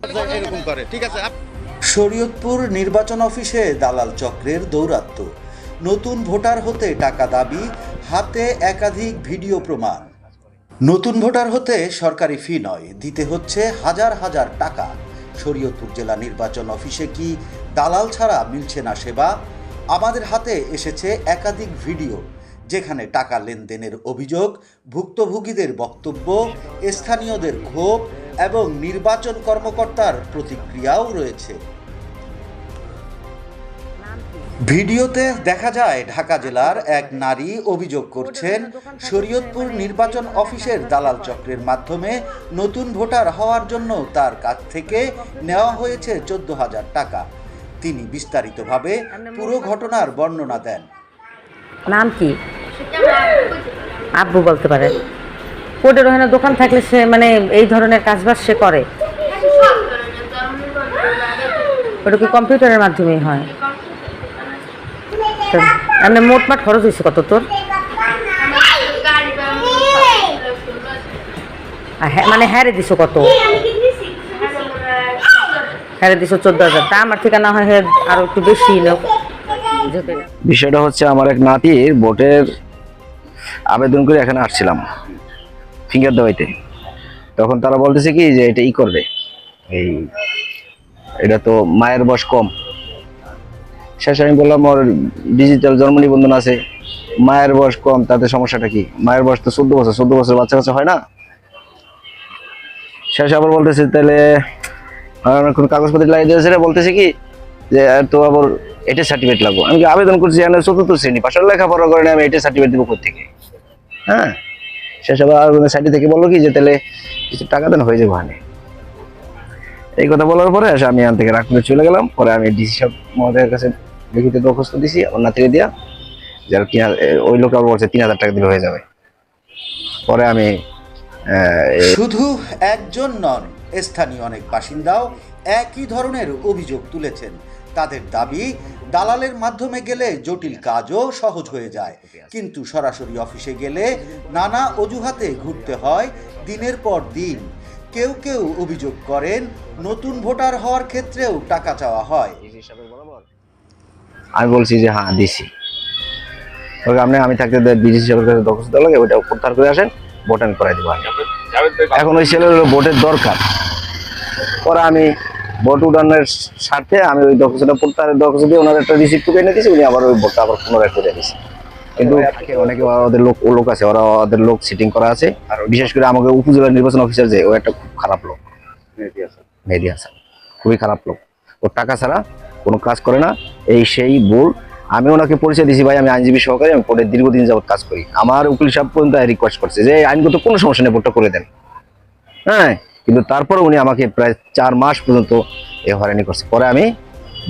এরকম করে, ঠিক আছে। শরীয়তপুর নির্বাচন অফিসে দালাল চক্রের দৌরাত্ম্য, নতুন ভোটার হতে টাকা দাবি, হাতে একাধিক ভিডিও প্রমাণ। নতুন ভোটার হতে সরকারি ফি নয়, দিতে হচ্ছে হাজার হাজার টাকা। শরীয়তপুর জেলা নির্বাচন অফিসে কি দালাল ছাড়া মিলছে না সেবা? আমাদের হাতে এসেছে একাধিক ভিডিও, যেখানে টাকা লেনদেনের অভিযোগ, ভুক্তভোগীদের বক্তব্য, স্থানীয়দের ক্ষোভ এবং নির্বাচন কর্মকর্তার প্রতিক্রিয়াও রয়েছে। ভিডিওতে দেখা যায় ঢাকা জেলার এক নারী অভিযোগ করছেন, শরীয়তপুর নির্বাচন অফিসের দালাল চক্রের মাধ্যমে নতুন ভোটার হওয়ার জন্য তার কাছ থেকে নেওয়া হয়েছে 14,000 টাকা। তিনি বিস্তারিতভাবে পুরো ঘটনার বর্ণনা দেন। নাম কি? আব্বু বলতে পারে। কোর্টের ওখানে দোকান থাকলে সে মানে এই ধরনের কাজবাজ সে করে। ওটা কি কম্পিউটারের মাধ্যমেই হয়? এমনি মোটমাট খরচ হয়েছে কত তোর? মানে হ্যারে দিছো কত? হ্যারে দিছো 14,000। তা আমার থেকে না হয় আরো একটু বেশি লোক। বিষয়টা হচ্ছে, আমার এক নাতির ভোটের আবেদন করে এখানে আসছিলাম ফিঙ্গার দেওয়াইতে। তখন তারা বলতেছে কি যে এটা করবে, এটা তো মায়ের বয়স কম। শেষে আমি বললাম ওর ডিজিটাল জন্ম নিবন্ধন আছে, মায়ের বয়স কম, তাতে সমস্যাটা কি? মায়ের বয়স তো 14 বছর, 14 বছর বাচ্চা কাচ্চা হয় না। শেষে আবার বলতেছে তাহলে কোন কাগজপত্র লাগিয়ে দিয়েছে, বলতেছে কি যে তো আবার এটা সার্টিফিকেট লাগবে। আমি আবেদন করছি 4th শ্রেণী পাশের লেখাপড়া করে, আমি এটা সার্টিফিকেট দেবো কোথেকে? হ্যাঁ, শেষ আবার সাইডে থেকে বললো কি যে তাহলে কিছু টাকা দেন হয়ে যাবো। ওখানে এই কথা বলার পরে আমি এখান থেকে রাগ করে চলে গেলাম। পরে আমি ডিসি সাহেব মহোদয়ের কাছে লিখিত দরখাস্ত দিছি আমার নাতিরে দিয়া, যার ওই লোক আবার বলছে 3,000 টাকা দিলে হয়ে যাবে। পরে আমি শুধু একজন নন, স্থানীয় অনেক বাসিন্দাও একই ধরনের অভিযোগ তুলেছেন। তাদের দাবি, দালালের মাধ্যমে গেলে জটিল কাজও সহজ হয়ে যায়, কিন্তু সরাসরি অফিসে গেলে নানা অজুহাতে ঘুরতে হয় দিনের পর দিন। কেউ কেউ অভিযোগ করেন, নতুন ভোটার হওয়ার ক্ষেত্রেও টাকা চাওয়া হয়। আমি বলছি যে হ্যাঁ দিছি, আমি থাকতে ডিসি সাহেবের কাছে দরখাস্ত দেওয়া লাগে, ওইটা প্রত্যাহার করে আসেন, ভোট আমি করাই দেবো। এখন ওই ছেলের ভোটের দরকার। পরে আমি ভোট উঠানোর স্বার্থে আমি ওই দরখাস্তটা প্রত্যাহারের দরখাস্ত দিয়ে ওনার একটা রিসিপ্ট টুকে এনে দিয়েছি, উনি আবার ওই ভোটটা আবার পুনরায় করে দিয়েছে। কিন্তু অনেকে ওদের লোক আছে, ওদের লোক সিটিং করা আছে। বিশেষ করে আমাকে উপজেলা নির্বাচন অফিসার যে, ও একটা খুব খারাপ লোক, মেহেদী হাসান, খুবই খারাপ লোক। ও টাকা ছাড়া কোনো কাজ করে না, সেই ভুল। আমি ওনাকে পরিচয় দিয়েছি, ভাই আমি আইনজীবী সহকারী, আমি কোর্টে দীর্ঘদিন যাবত কাজ করি। আমার উকিল সাহেব পর্যন্ত রিকোয়েস্ট করছে যে আইনগত কোনো সমস্যা নেই, ভোটটা করে দেন। হ্যাঁ, কিন্তু তারপরে উনি আমাকে প্রায় 4 মাস পর্যন্ত হয়রানি করছে। পরে আমি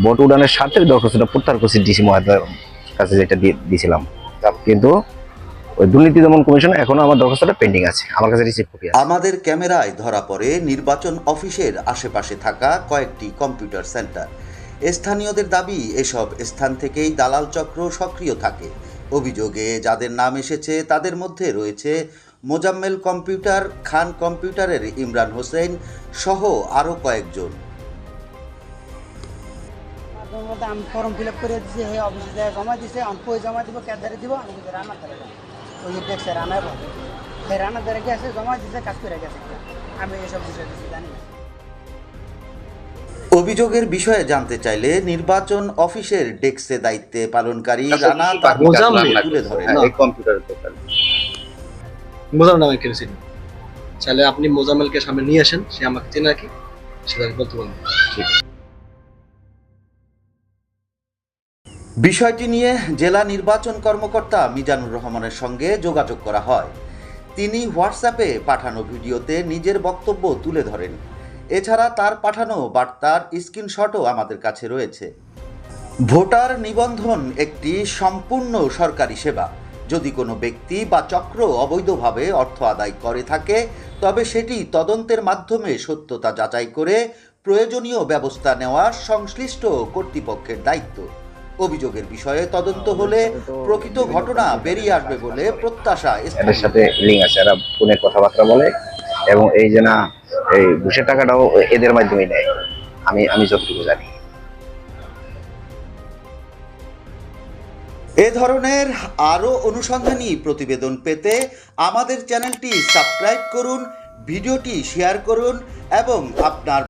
ভোট উঠানের স্বার্থে দরখাস্তটা প্রত্যাহার করছি ডিসি মহোদয়ের কাছে, যেটা দিয়েছিলাম। কিন্তু ওই দুর্নীতি দমন কমিশন এখনো আমার দরখাস্তটা পেন্ডিং আছে, আমার কাছে রিসিপ্ট কপি আছে। আমাদের ক্যামেরায় ধরা পড়ে নির্বাচন অফিসের আশেপাশে থাকা কয়েকটি কম্পিউটার সেন্টার। স্থানীয়দের দাবি, এসব স্থান থেকেই দালাল চক্র সক্রিয় থাকে। অভিযোগে যাদের নাম এসেছে তাদের মধ্যে রয়েছে মোজাম্মেল কম্পিউটার, খান কম্পিউটারের ইমরান হোসেন সহ আরও কয়েকজন। আমি ফর্ম ফিল আপ করে দিচ্ছি, সেই অফিসে জমা দিচ্ছে, আমি কই জমা দিব, ক্যাদারে দিব, আমি কিন্তু রান্নার ধারে যাবো, ওই যে দেখছে রান্নার পর সেই রান্নার ধারে গেছে, জমা দিচ্ছে, কাজ করে গেছে। আমি এইসব বিষয় জানি না। অভিযোগের বিষয়ে জানতে চাইলে নির্বাচন অফিসের ডেস্কে দায়িত্বে পালনকারী রানা তুলে ধরেন। মোজাম্মেল নামে কেউ চিনি, চাইলে আপনি মোজাম্মেলকে সামনে নিয়ে আসেন, সে আমাকে চেনে রাখি, সেটা বলতে পারবো। বিষয়টি নিয়ে জেলা নির্বাচন কর্মকর্তা মিজানুর রহমানের সঙ্গে যোগাযোগ করা হয়। তিনি হোয়াটসঅ্যাপে পাঠানো ভিডিওতে নিজের বক্তব্য তুলে ধরেন। এছাড়া তার পাঠানো বার্তার স্ক্রিনশটও আমাদের কাছে রয়েছে। ভোটার নিবন্ধন একটি সম্পূর্ণ সরকারি সেবা। যদি কোনো ব্যক্তি বা চক্র অবৈধভাবে অর্থ আদায় করে থাকে, তবে সেটি তদন্তের মাধ্যমে সত্যতা যাচাই করে প্রয়োজনীয় ব্যবস্থা নেওয়া সংশ্লিষ্ট কর্তৃপক্ষের দায়িত্ব। অভিযোগের বিষয়ে তদন্ত হলে প্রকৃত ঘটনা বেরিয়ে আসবে বলে প্রত্যাশা। এদের সাথে লিঙ্ক আছে, এরা ফোনে কথাবার্তা বলে, এবং এই যে না এই ঘুষের টাকাটাও এদের মাধ্যমেই নেয়, আমি যতটুকু জানি। এ ধরনের আরও অনুসন্ধানী প্রতিবেদন পেতে আমাদের চ্যানেলটি সাবস্ক্রাইব করুন, ভিডিওটি শেয়ার করুন এবং আপনার